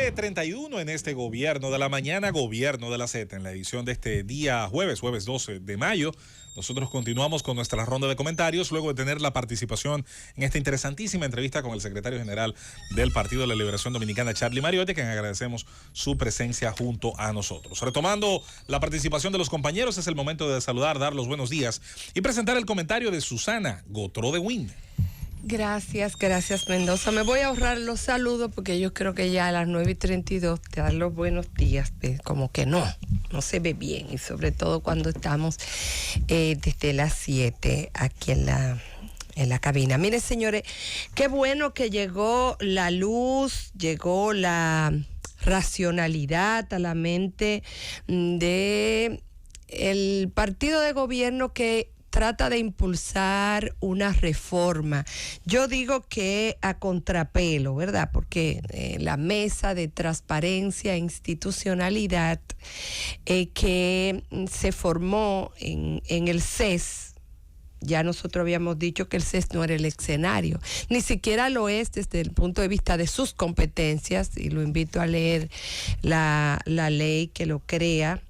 7:31 en este Gobierno de la Mañana, Gobierno de la Z, en la edición de este día jueves 12 de mayo. Nosotros continuamos con nuestra ronda de comentarios luego de tener la participación en esta interesantísima entrevista con el secretario general del Partido de la Liberación Dominicana, Charlie Mariotti, a quien agradecemos su presencia junto a nosotros. Retomando la participación de los compañeros, es el momento de saludar, dar los buenos días y presentar el comentario de Susana Gotró de Wynn. Gracias Mendoza. Me voy a ahorrar los saludos porque yo creo que ya a las 9:32 te dan los buenos días, como que no se ve bien, y sobre todo cuando estamos desde las 7 aquí en la cabina. Miren, señores, qué bueno que llegó la luz, llegó la racionalidad a la mente de el partido de gobierno que trata de impulsar una reforma. Yo digo que a contrapelo, ¿verdad? Porque la mesa de transparencia e institucionalidad que se formó en el CES, ya nosotros habíamos dicho que el CES no era el escenario, ni siquiera lo es desde el punto de vista de sus competencias, y lo invito a leer la ley que lo crea.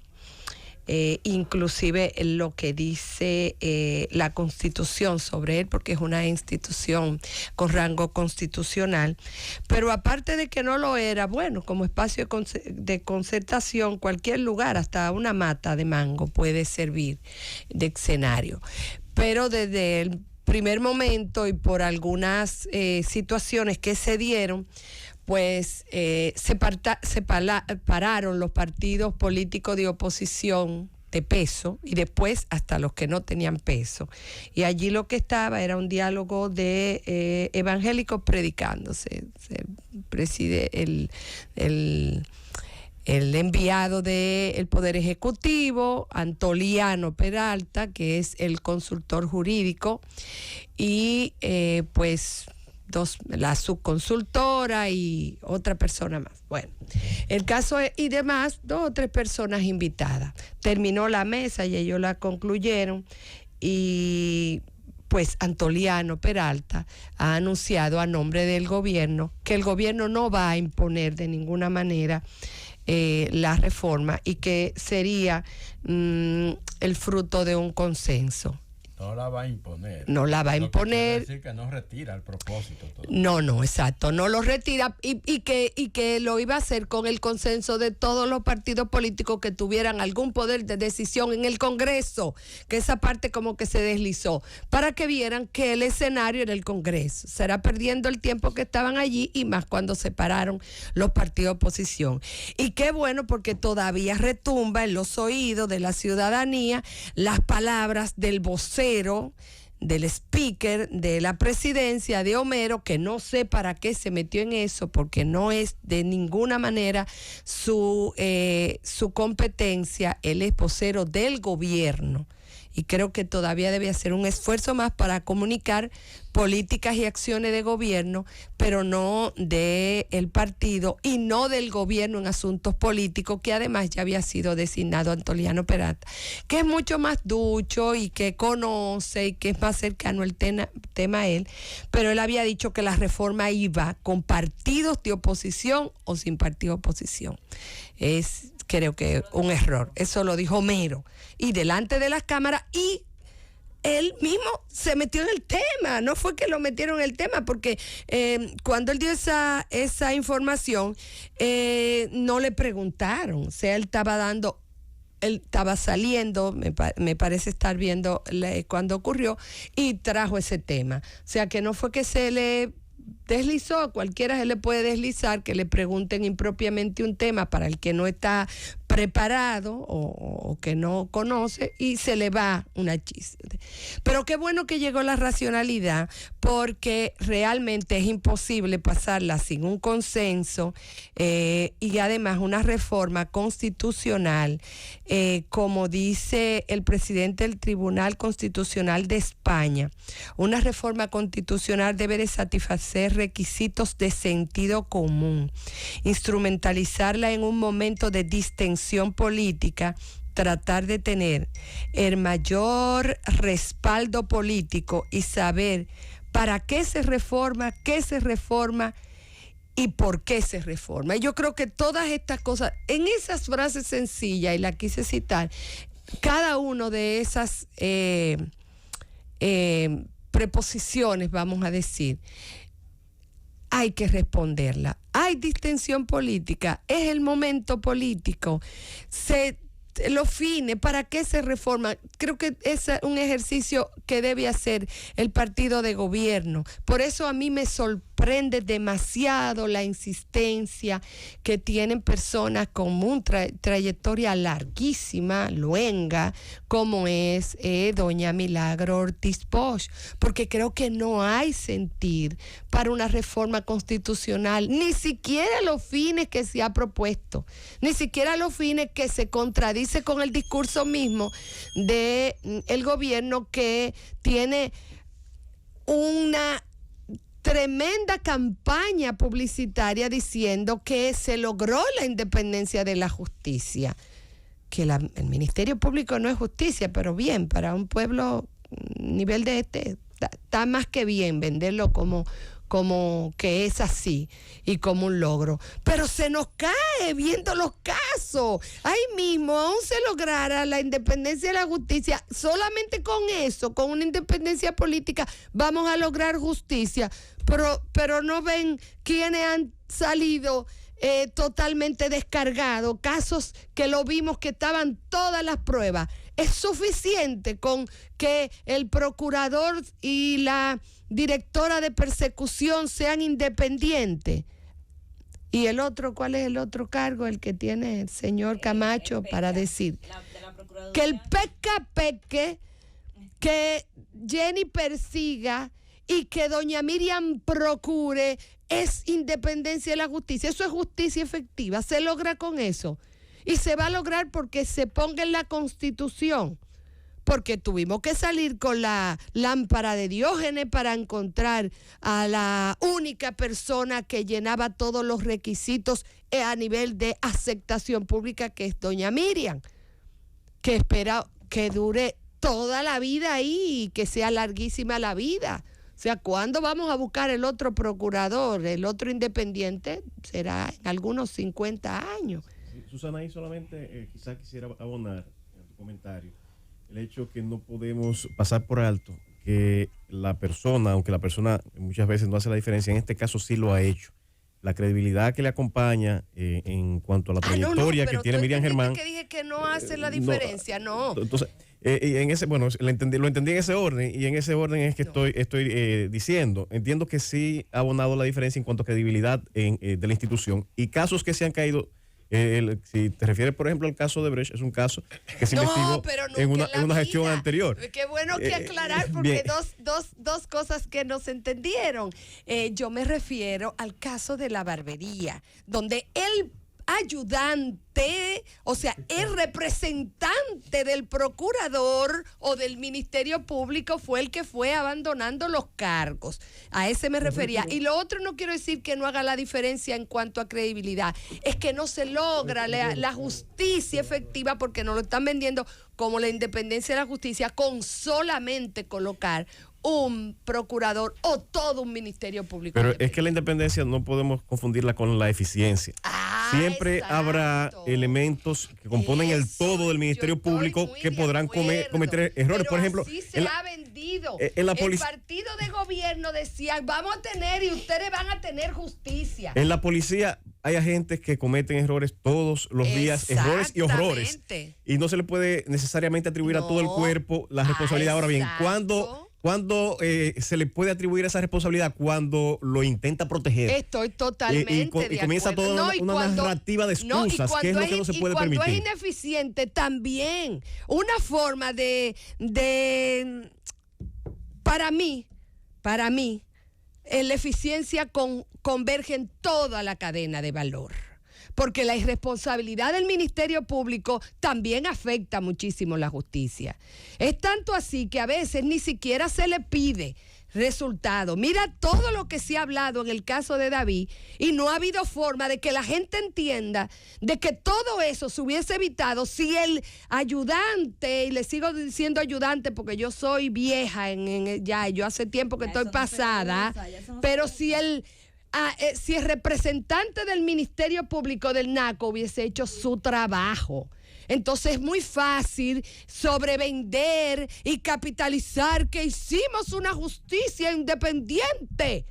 Inclusive lo que dice la Constitución sobre él, porque es una institución con rango constitucional. Pero aparte de que no lo era, bueno, como espacio de concertación, cualquier lugar, hasta una mata de mango, puede servir de escenario. Pero desde el primer momento y por algunas situaciones que se dieron, pues pararon los partidos políticos de oposición de peso y después hasta los que no tenían peso. Y allí lo que estaba era un diálogo de evangélicos predicándose. Se preside el enviado del Poder Ejecutivo, Antoliano Peralta, que es el consultor jurídico, y pues la subconsultora y otra persona más. Bueno, el caso es, y demás, 2 o 3 personas invitadas. Terminó la mesa y ellos la concluyeron, y pues Antoliano Peralta ha anunciado a nombre del gobierno que el gobierno no va a imponer de ninguna manera la reforma, y que sería el fruto de un consenso. No la va a imponer. No la va a imponer. Quiere decir que no retira el propósito todavía. No, exacto. No lo retira, y que lo iba a hacer con el consenso de todos los partidos políticos que tuvieran algún poder de decisión en el Congreso, que esa parte como que se deslizó, para que vieran que el escenario era el Congreso. Será perdiendo el tiempo que estaban allí, y más cuando separaron los partidos de oposición. Y qué bueno, porque todavía retumba en los oídos de la ciudadanía las palabras del vocero, del speaker de la presidencia, de Homero, que no sé para qué se metió en eso, porque no es de ninguna manera su competencia. Él es vocero del gobierno, y creo que todavía debe hacer un esfuerzo más para comunicar políticas y acciones de gobierno, pero no del partido y no del gobierno en asuntos políticos, que además ya había sido designado Antoliano Peralta, que es mucho más ducho y que conoce y que es más cercano el tema a él. Pero él había dicho que la reforma iba con partidos de oposición o sin partido de oposición. Creo que un error. Eso lo dijo Homero, y delante de las cámaras, y él mismo se metió en el tema. No fue que lo metieron en el tema, porque cuando él dio esa información, no le preguntaron. O sea, él estaba saliendo, me parece estar viendo cuando ocurrió, y trajo ese tema. O sea, que no fue que se le deslizó. A cualquiera se le puede deslizar que le pregunten impropiamente un tema para el que no está preparado o que no conoce, y se le va una chispa. Pero qué bueno que llegó la racionalidad, porque realmente es imposible pasarla sin un consenso, y además una reforma constitucional, como dice el presidente del Tribunal Constitucional de España. Una reforma constitucional debe de satisfacer requisitos de sentido común, instrumentalizarla en un momento de distensión política, tratar de tener el mayor respaldo político y saber para qué se reforma y por qué se reforma. Y yo creo que todas estas cosas, en esas frases sencillas, y la quise citar, cada uno de esas preposiciones, vamos a decir, hay que responderla. Hay distensión política, es el momento político. Los fines, ¿para qué se reforma? Creo que es un ejercicio que debe hacer el partido de gobierno. Por eso a mí me sorprende demasiado la insistencia que tienen personas con una trayectoria larguísima, luenga, como es doña Milagro Ortiz Bosch, porque creo que no hay sentir para una reforma constitucional, ni siquiera los fines que se ha propuesto, ni siquiera los fines que se contradicen con el discurso mismo de el gobierno, que tiene una tremenda campaña publicitaria diciendo que se logró la independencia de la justicia, que el Ministerio Público no es justicia, pero bien, para un pueblo nivel de está más que bien venderlo como que es así y como un logro, pero se nos cae viendo los casos. Ahí mismo, aún se lograra la independencia de la justicia, solamente con eso, con una independencia política, vamos a lograr justicia, pero no ven quiénes han salido totalmente descargados, casos que lo vimos que estaban todas las pruebas. Es suficiente con que el procurador y la directora de persecución sean independientes. Y el otro, ¿cuál es el otro cargo? El que tiene el señor Camacho para decir que el peque, que Jenny persiga y que doña Miriam procure, es independencia de la justicia. Eso es justicia efectiva. Se logra con eso. Y se va a lograr porque se ponga en la Constitución. Porque tuvimos que salir con la lámpara de Diógenes para encontrar a la única persona que llenaba todos los requisitos a nivel de aceptación pública, que es doña Miriam, que espera que dure toda la vida ahí y que sea larguísima la vida. O sea, ¿cuándo vamos a buscar el otro procurador, el otro independiente? Será en algunos 50 años. Susana, ahí solamente quizás quisiera abonar en tu comentario el hecho que no podemos pasar por alto que la persona, aunque la persona muchas veces no hace la diferencia, en este caso sí lo ha hecho. La credibilidad que le acompaña en cuanto a la trayectoria que tiene Miriam Germán. Que dije que no hace la diferencia, no. Entonces, en ese, bueno, lo entendí en ese orden, y en ese orden es que estoy diciendo. Entiendo que sí ha abonado la diferencia en cuanto a credibilidad de la institución, y casos que se han caído. Si te refieres, por ejemplo, al caso de Brecht, es un caso que se investigó en una gestión anterior. Qué bueno que aclarar, porque dos cosas que no se entendieron. Yo me refiero al caso de la barbería, donde el ayudante, o sea, el representante del procurador o del Ministerio Público fue el que fue abandonando los cargos. A ese me refería. Y lo otro, no quiero decir que no haga la diferencia en cuanto a credibilidad, es que no se logra la justicia efectiva porque nos lo están vendiendo como la independencia de la justicia con solamente colocar un procurador o todo un ministerio público. Pero es que la independencia no podemos confundirla con la eficiencia. Siempre habrá elementos que componen el todo del Ministerio Público que podrán cometer errores. Pero por ejemplo, así se ha vendido. El partido de gobierno decía, vamos a tener y ustedes van a tener justicia. En la policía hay agentes que cometen errores todos los días, errores y horrores. Y no se le puede necesariamente atribuir a todo el cuerpo la responsabilidad. Ahora bien, ¿cuándo se le puede atribuir esa responsabilidad? Cuando lo intenta proteger. Estoy totalmente y comienza toda una narrativa de excusas, que es lo que no se puede permitir. Cuando es ineficiente también. Una forma de para mí, la eficiencia converge en toda la cadena de valor. Porque la irresponsabilidad del Ministerio Público también afecta muchísimo la justicia. Es tanto así que a veces ni siquiera se le pide resultado. Mira todo lo que se ha hablado en el caso de David y no ha habido forma de que la gente entienda de que todo eso se hubiese evitado si el ayudante, y le sigo diciendo ayudante porque yo soy vieja, yo hace tiempo que estoy pasada, pero si el si el representante del Ministerio Público del NACO hubiese hecho su trabajo. Entonces es muy fácil sobrevender y capitalizar que hicimos una justicia independiente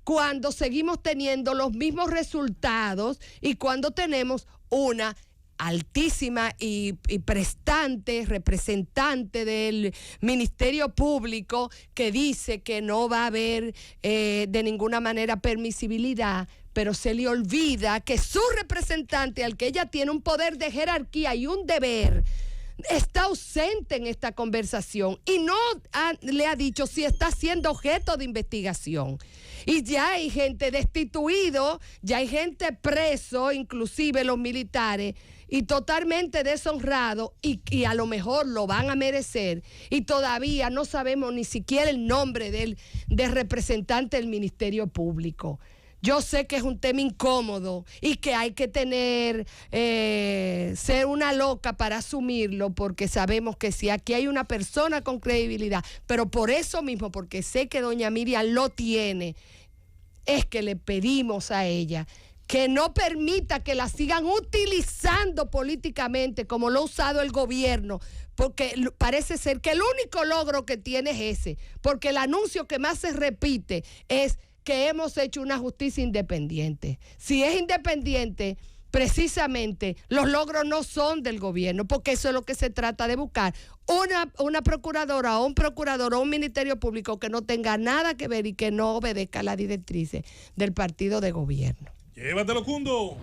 cuando seguimos teniendo los mismos resultados y cuando tenemos una altísima y prestante representante del Ministerio Público que dice que no va a haber de ninguna manera permisibilidad, pero se le olvida que su representante, al que ella tiene un poder de jerarquía y un deber, está ausente en esta conversación y no le ha dicho si está siendo objeto de investigación. Y ya hay gente destituido, ya hay gente preso, inclusive los militares, y totalmente deshonrado, y a lo mejor lo van a merecer, y todavía no sabemos ni siquiera el nombre del representante del Ministerio Público. Yo sé que es un tema incómodo y que hay que ser una loca para asumirlo, porque sabemos que si aquí hay una persona con credibilidad, pero por eso mismo, porque sé que doña Miriam lo tiene, es que le pedimos a ella que no permita que la sigan utilizando políticamente como lo ha usado el gobierno, porque parece ser que el único logro que tiene es ese, porque el anuncio que más se repite es que hemos hecho una justicia independiente. Si es independiente, precisamente los logros no son del gobierno, porque eso es lo que se trata de buscar. Una procuradora o un procurador o un ministerio público que no tenga nada que ver y que no obedezca las directrices del partido de gobierno. Llévatelo, Cundo.